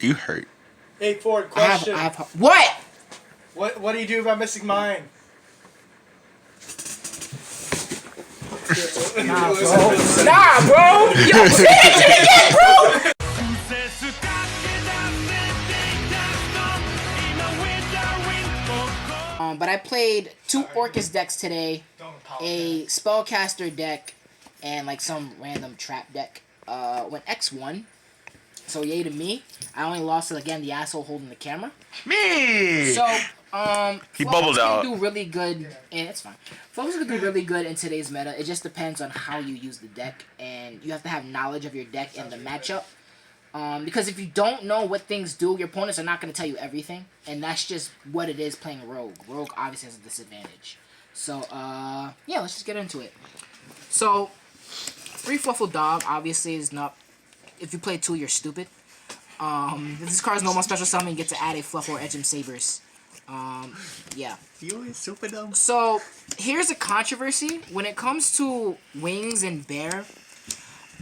You hurt. Hey, Ford, question. What? What do you do if I'm missing mine? Nah, bro. Nah, bro. Yo, say that shit again, bro. But I played 2 Orcus decks today, a Spellcaster deck, and like some random trap deck. When X won, so yay to me. I only lost to, again, the asshole holding the camera. Me. So, he bubbled out. do really good, and it's fine. Fluffals can do really good in today's meta. It just depends on how you use the deck, and you have to have knowledge of your deck and the matchup. Because if you don't know what things do, your opponents are not going to tell you everything, and that's just what it is playing Rogue. Rogue obviously has a disadvantage. So, yeah, let's just get into it. So, 3 Fluffal Dog obviously is not. If you play 2, you're stupid. This card is normal special summon. You get to add a Fluffal or Edgem Sabers. Yeah. You ain't super dumb. So, here's a controversy. When it comes to Wings and Bear,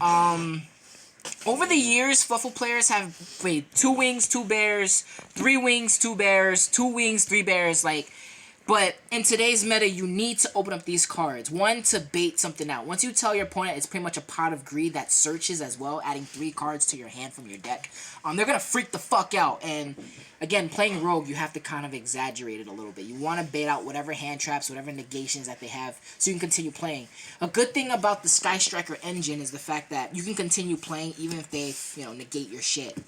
over the years, Fluffal players have played 2 Wings, 2 Bears, 3 Wings, 2 Bears, 2 Wings, 3 Bears, like... But in today's meta, you need to open up these cards. 1, to bait something out. Once you tell your opponent it's pretty much a pot of greed that searches as well, adding 3 cards to your hand from your deck, they're going to freak the fuck out. And again, playing Rogue, you have to kind of exaggerate it a little bit. You want to bait out whatever hand traps, whatever negations that they have, so you can continue playing. A good thing about the Sky Striker engine is the fact that you can continue playing even if they, negate your shit.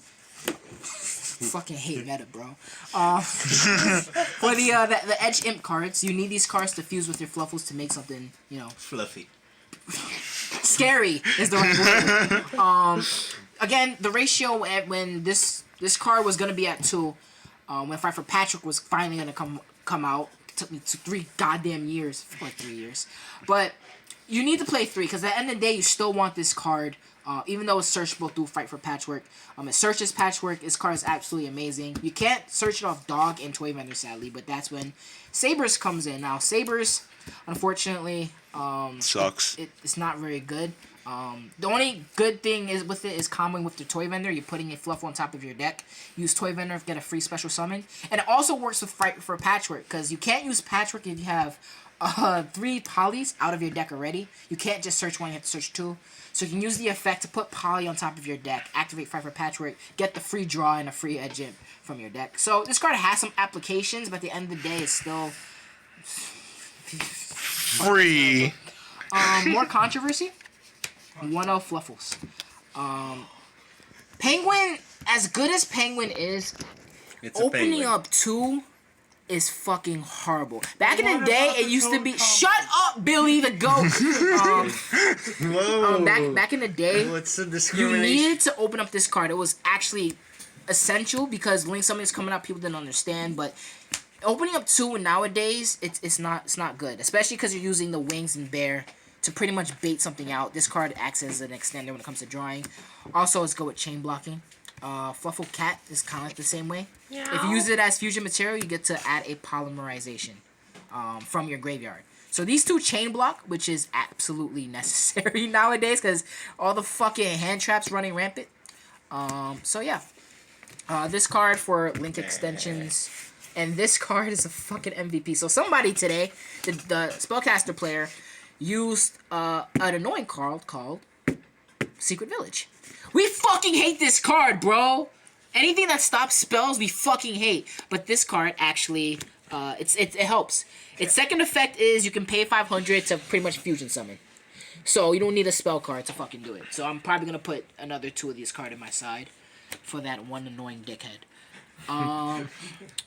Fucking hate meta, bro. For the Edge Imp cards, you need these cards to fuse with your Fluffals to make something, Fluffy. Scary is the right word. Again, the ratio when this card was gonna be at 2, when Frightfur Patrick was finally gonna come out. It took me 3 goddamn years, like 3 years. But you need to play 3 because at the end of the day, you still want this card. Even though it's searchable through Frightfur Patchwork, it searches Patchwork. This card is absolutely amazing. You can't search it off Dog and Toy Vendor, sadly, but that's when Sabers comes in. Now, Sabers, unfortunately, sucks. It's not very good. The only good thing is with it is comboing with the Toy Vendor. You're putting a Fluffal on top of your deck. Use Toy Vendor, get a free special summon. And it also works with Frightfur Patchwork, because you can't use Patchwork if you have 3 polys out of your deck already. You can't just search 1, you have to search 2. So you can use the effect to put poly on top of your deck, activate Frightfur Patchwork, get the free draw and a free edge imp from your deck. So this card has some applications, but at the end of the day, it's still free. More controversy. 1-0 Fluffals. Penguin, as good as Penguin is, opening up 2 is fucking horrible. Back in the day, it used to be... Shut up, Billy the Goat! Back in the day, what's the you discrimination? needed to open up this card. It was actually essential because Link Summon is coming out, people didn't understand, but opening up 2 nowadays, it's not good. Especially because you're using the Wings and Bear to pretty much bait something out. This card acts as an extender when it comes to drawing. Also, let's go with chain blocking. Fluffal Cat is kind of like the same way. Yeah. If you use it as fusion material, you get to add a polymerization from your graveyard. So these 2 chain block, which is absolutely necessary nowadays because all the fucking hand traps running rampant. So yeah. This card for Link extensions. And this card is a fucking MVP. So somebody today, the Spellcaster player, used an annoying card called Secret Village. We fucking hate this card, bro. Anything that stops spells, we fucking hate. But this card actually, it helps. Its second effect is you can pay 500 to pretty much fusion summon. So you don't need a spell card to fucking do it. So I'm probably gonna put another 2 of these cards in my side for that one annoying dickhead.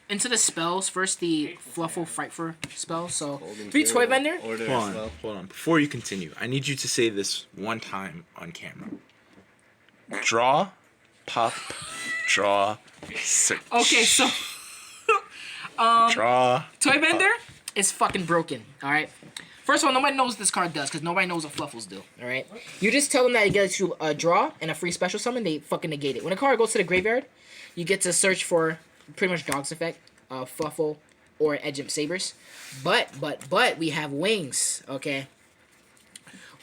Into the spells. First, the Fluffal Frightfur spell. So 3 Toy Vendor. Hold on. Before you continue, I need you to say this one time on camera. Draw, pop, draw, search. Okay, so draw. Toy Vendor is fucking broken. All right. First of all, nobody knows what this card does because nobody knows what Fluffals do. All right. You just tell them that it gets you a draw and a free special summon. They fucking negate it. When a card goes to the graveyard, you get to search for pretty much Dog's effect, Fluffal, or Edge Imp Sabers. But we have Wings. Okay.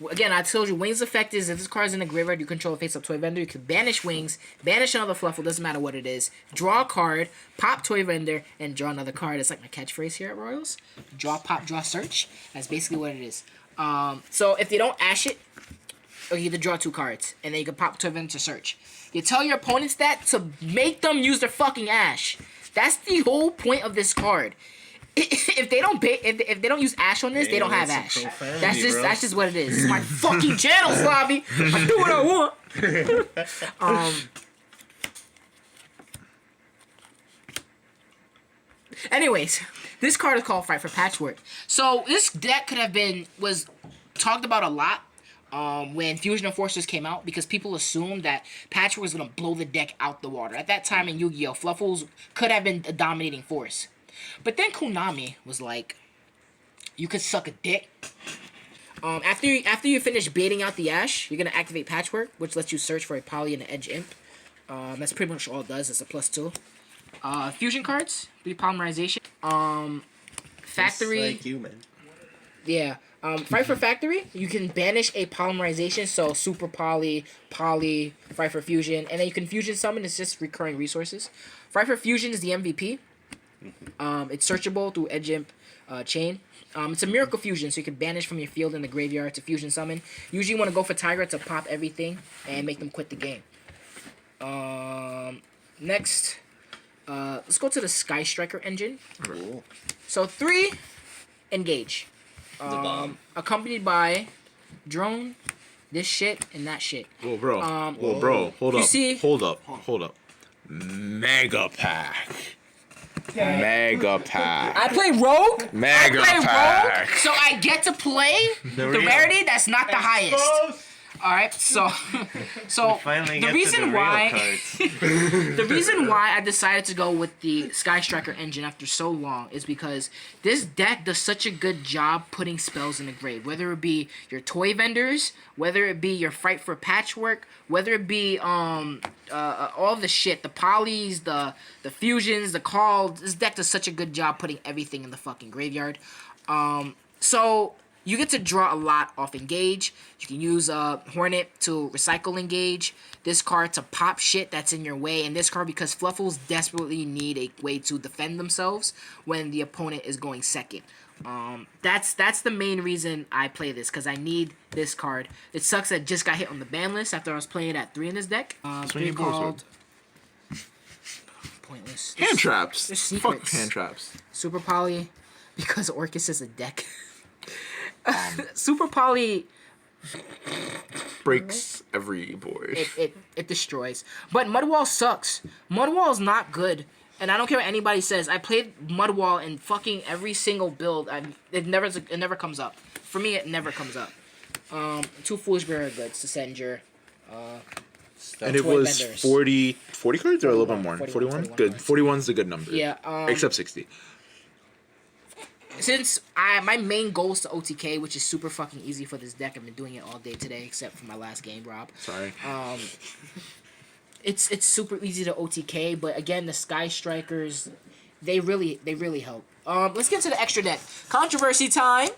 Again, I told you, Wings effect is if this card is in the graveyard, you control a face-up toy vendor. You can banish Wings, banish another Fluffal, doesn't matter what it is. Draw a card, pop toy vendor, and draw another card. It's like my catchphrase here at Royals. Draw, pop, draw, search. That's basically what it is. So if they don't ash it, or you either draw 2 cards, and then you can pop toy vendor to search. You tell your opponents that to make them use their fucking ash. That's the whole point of this card. If they don't use ash on this, they don't have ash. That's just what it is. It's my fucking channel, Slavi. I do what I want. Anyways, this card is called Frightfur Patchwork. So this deck was talked about a lot when Fusion Enforcers came out, because people assumed that Patchwork was gonna blow the deck out the water. At that time in Yu-Gi-Oh, Fluffals could have been a dominating force. But then Konami was like, you could suck a dick. After you finish baiting out the ash, you're going to activate Patchwork, which lets you search for a Poly and an Edge Imp. That's pretty much all it does. It's a +2. Fusion cards, repolymerization. Factory. Just like human. Yeah. Frightfur Factory, you can banish a polymerization, so Super Poly, Frightfur Fusion, and then you can Fusion Summon. It's just recurring resources. Frightfur Fusion is the MVP. It's searchable through Edge Imp Chain. It's a Miracle Fusion, so you can banish from your field in the graveyard to Fusion Summon. Usually you want to go for Tiger to pop everything and make them quit the game. Next, let's go to the Sky Striker engine. Cool. So 3, engage. The bomb. Accompanied by drone, this shit, and that shit. Whoa, bro. Whoa, bro. Hold You up. see- Hold up. Mega pack. Mega pack. I play Rogue. Mega I play pack. Rogue, so I get to play the rarity that's not the highest. All right, so Finally the get reason to the why real cards. the reason why I decided to go with the Sky Striker engine after so long is because this deck does such a good job putting spells in the grave. Whether it be your toy vendors, whether it be your Frightfur Patchwork, whether it be all the shit, the polys, the fusions, the calls. This deck does such a good job putting everything in the fucking graveyard. So you get to draw a lot off engage. You can use Hornet to recycle engage. This card to pop shit that's in your way. And this card because Fluffals desperately need a way to defend themselves when the opponent is going second. That's the main reason I play this, because I need this card. It sucks that it just got hit on the ban list after I was playing it at 3 in this deck. 3 called... Pointless. Hand traps. There's Fuck secrets. hand traps. Super Poly, because Orcus is a deck. Super Poly, Breaks every board. it destroys. But Mudwall sucks. Mudwall is not good. And I don't care what anybody says. I played Mudwall in fucking every single build. It never comes up. For me, it never comes up. 2 Foolish Bearer Goods to send your... And it toy was vendors. 40 cards or a little bit more? 41? 41? Good. 41's a good number. Yeah. Except 60. Since my main goal is to OTK, which is super fucking easy for this deck. I've been doing it all day today, except for my last game, Rob. Sorry. It's super easy to OTK, but again, the Sky Strikers, they really help. Let's get to the extra deck. Controversy time.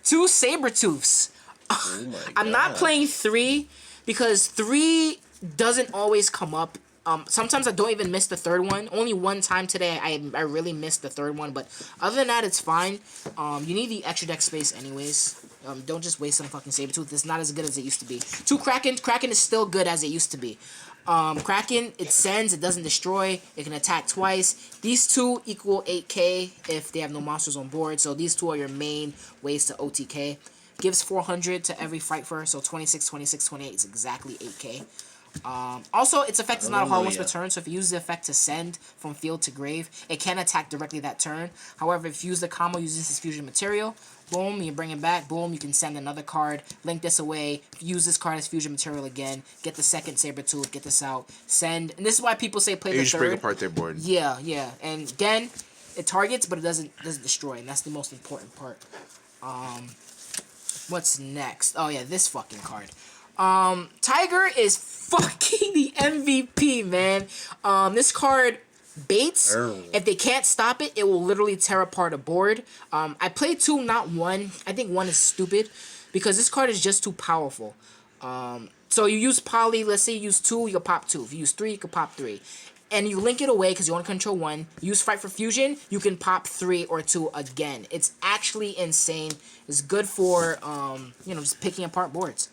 2 Sabertooths. Oh my I'm not God. playing 3 because 3 doesn't always come up. Sometimes I don't even miss the 3rd one. Only one time today I really missed the 3rd one, but other than that, it's fine. You need the extra deck space anyways. Don't just waste some fucking Sabertooth. It's not as good as it used to be. 2 Kraken. Kraken is still good as it used to be. Kraken, it sends, it doesn't destroy, it can attack twice. These 2 equal 8k if they have no monsters on board, so these 2 are your main ways to OTK. Gives 400 to every Frightfur, so 26, 26, 28 is exactly 8k. Also, its effect is not a hard one per turn, so if you use the effect to send from field to grave, it can attack directly that turn. However, if you use the combo using this fusion material, boom, you bring it back, boom, you can send another card, link this away, use this card as fusion material again, get the second Sabertooth, get this out, send, and this is why people say play You the just 3rd. break apart their board. Yeah, and again, it targets, but it doesn't destroy, and that's the most important part. What's next? Oh yeah, this fucking card. Tiger is fucking the MVP, man. This card baits. If they can't stop it, it will literally tear apart a board. I played 2, not 1. I think 1 is stupid because this card is just too powerful. So you use poly, let's say you use 2, you can pop 2. If you use 3, you can pop 3. And you link it away because you want to control 1. Use Frightfur Fusion, you can pop 3 or 2 again. It's actually insane. It's good for, you know, just picking apart boards.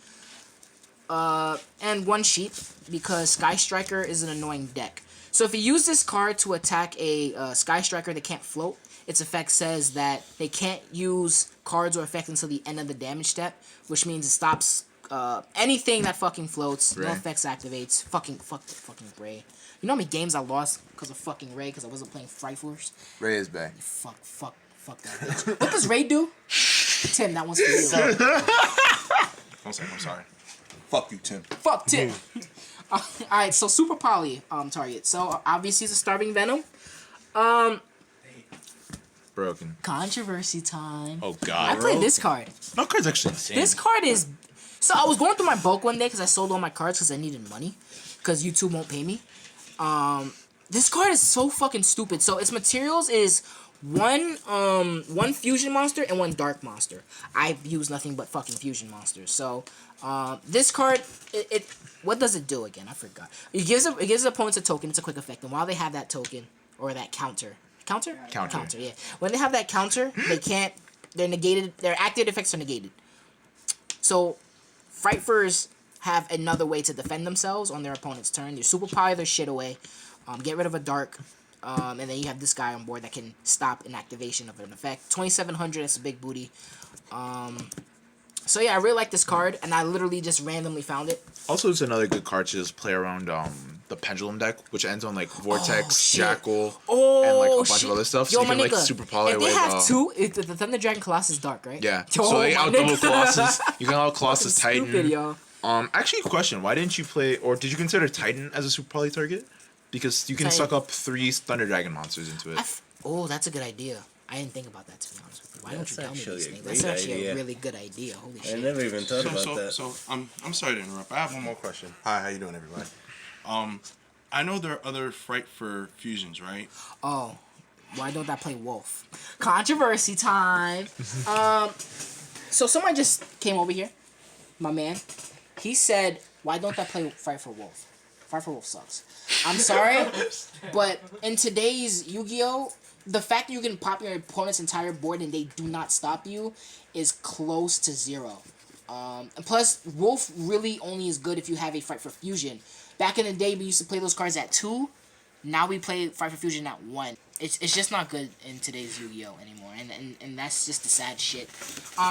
And 1 sheet, because Sky Striker is an annoying deck. So if you use this card to attack a Sky Striker that can't float, its effect says that they can't use cards or effects until the end of the damage step, which means it stops anything that fucking floats. Ray. No effects activates. Fucking Ray. You know how many games I lost because of fucking Ray because I wasn't playing Frightfurs? Ray is back. Fuck that bitch. What does Ray do? Tim, that one's for you. I'm sorry. Fuck you, Tim. Fuck Tim. Alright, so Super Poly target. So obviously it's a Starving Venom. Broken. Controversy time. Oh god. I played this card. No card's actually insane. This card is... So I was going through my bulk one day because I sold all my cards because I needed money. Because YouTube won't pay me. This card is so fucking stupid. So its materials is one fusion monster and 1 dark monster. I've used nothing but fucking fusion monsters. So this card, what does it do again? I forgot. It gives opponents a token. It's a quick effect. And while they have that token or that counter, counter, yeah. When they have that counter, they can't. They're negated. Their active effects are negated. So Frightfurs have another way to defend themselves on their opponent's turn. You super power their shit away, get rid of a dark, and then you have this guy on board that can stop an activation of an effect. 2700, that's a big booty. So yeah, I really like this card, and I literally just randomly found it. Also, it's another good card to just play around the Pendulum deck, which ends on like Vortex, Jackal, and like a bunch of other stuff. So Yo, you can my like nigga, super poly if away. they have 2, if the Thunder Dragon Colossus is dark, right? Yeah. Yo, So they my out double nigga. Colossus. You can out Colossus Fucking Titan. stupid, yo. Actually, a question: why didn't you play, or did you consider Titan as a super poly target? Because you can Titan. suck up 3 Thunder Dragon monsters into it. Oh, that's a good idea. I didn't think about that, to be honest with you. Why don't you tell me actually these a things? That's great actually a idea. really good idea. Holy I shit. never even thought about that. So I'm sorry to interrupt. I have one more question. Hi, how you doing, everybody? I know there are other Frightfur fusions, right? Oh, why don't I play Wolf? Controversy time. So someone just came over here, my man. He said, "Why don't I play Frightfur Wolf? Frightfur Wolf sucks." I'm sorry, but in today's Yu-Gi-Oh, the fact that you can pop your opponent's entire board and they do not stop you is close to 0. And plus, Wolf really only is good if you have a Frightfur Fusion. Back in the day, we used to play those cards at 2. Now we play Frightfur Fusion at 1. It's just not good in today's Yu-Gi-Oh anymore, and that's just the sad shit.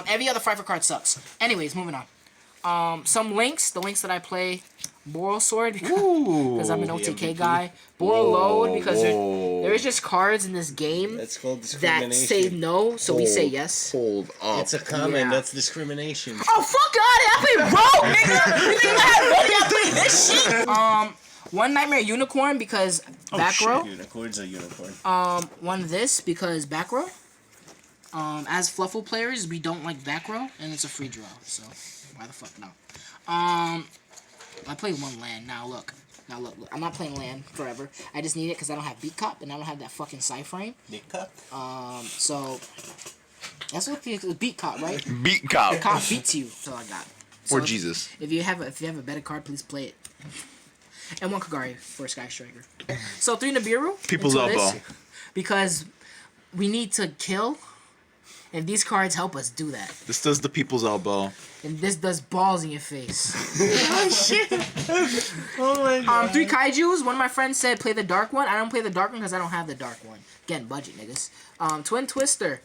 Every other Frightfur card sucks. Anyways, moving on. Some links. The links that I play. Boral Sword because I'm an OTK guy. Boral Load because there is just cards in this game That's called that discrimination. say no, so we say yes. Hold up. It's a comment. Yeah. That's discrimination. Oh fuck God! I play Rogue, nigga. You think I had money? I play this shit. One Nightmare Unicorn because back row. Unicorn's a unicorn. One this because back row. As Fluffal players, we don't like back row, and it's a free draw. So why the fuck no? I play 1 land. Now look. I'm not playing land forever. I just need it because I don't have Beat Cop and I don't have that fucking Psy Frame. Nick Cup. So that's what the Beat Cop, right? Beat Cop. Cop beats you. That's all I got. So Or Jesus. If you have a better card, please play it. And 1 Kagari for a Sky Striker. So 3 Nibiru. People's into this, elbow. because we need to kill, and these cards help us do that. This does the people's elbow. And this does balls in your face. Oh shit! Oh my god. 3 Kaijus. One of my friends said play the dark one. I don't play the dark one because I don't have the dark one. Again, budget niggas. Twin Twister.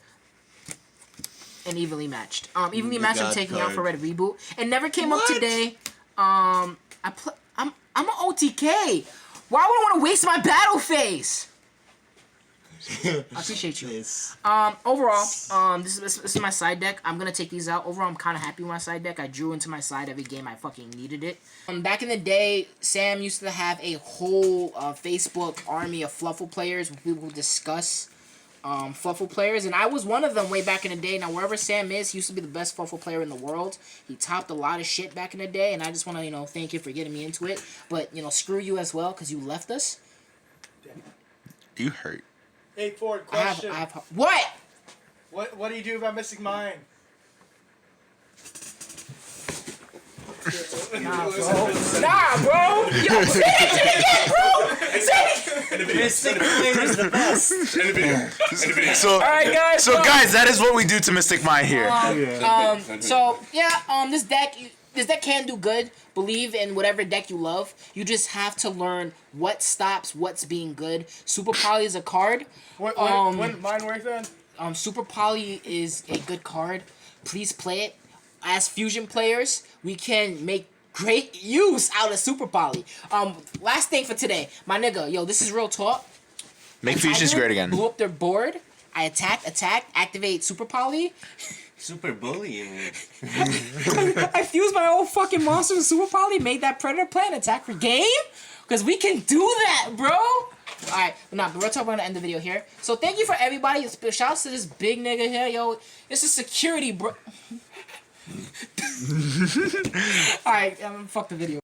And Evenly Matched. Evenly Matched I'm taking out for Red Reboot. It never came up today. I'm an OTK. Why would I want to waste my battle phase? I appreciate you. Yes. Overall, this is my side deck. I'm gonna take these out. Overall, I'm kind of happy with my side deck. I drew into my side every game I fucking needed it. Back in the day, Sam used to have a whole Facebook army of Fluffal players where people would discuss Fluffal players, and I was one of them way back in the day. Now, wherever Sam is, he used to be the best Fluffal player in the world. He topped a lot of shit back in the day, and I just want to, thank you for getting me into it. But, screw you as well, because you left us. You hurt. Hey, Ford, question. What? What do you do about missing mine? Nah, bro. Yo, say that shit again, bro. Say it. Mystic Player is the best. End the video. So, All right, guys. so guys, that is what we do to Mystic Mind here. So yeah, this deck can do good. Believe in whatever deck you love. You just have to learn what stops what's being good. Super Poly is a card. When mine works then? Super Poly is a good card. Please play it. As fusion players, we can make great use out of Super Poly. Last thing for today, my nigga, yo, this is real talk. Make fusions great again. Blew up their board. I attack, activate Super Poly. Super bullying. I fused my old fucking monster with Super Poly, made that Predator plan, attack for game? Because we can do that, bro! Alright, but we're gonna end the video here. So thank you for everybody. Shout out to this big nigga here, yo. This is security, bro. Alright, fuck the video.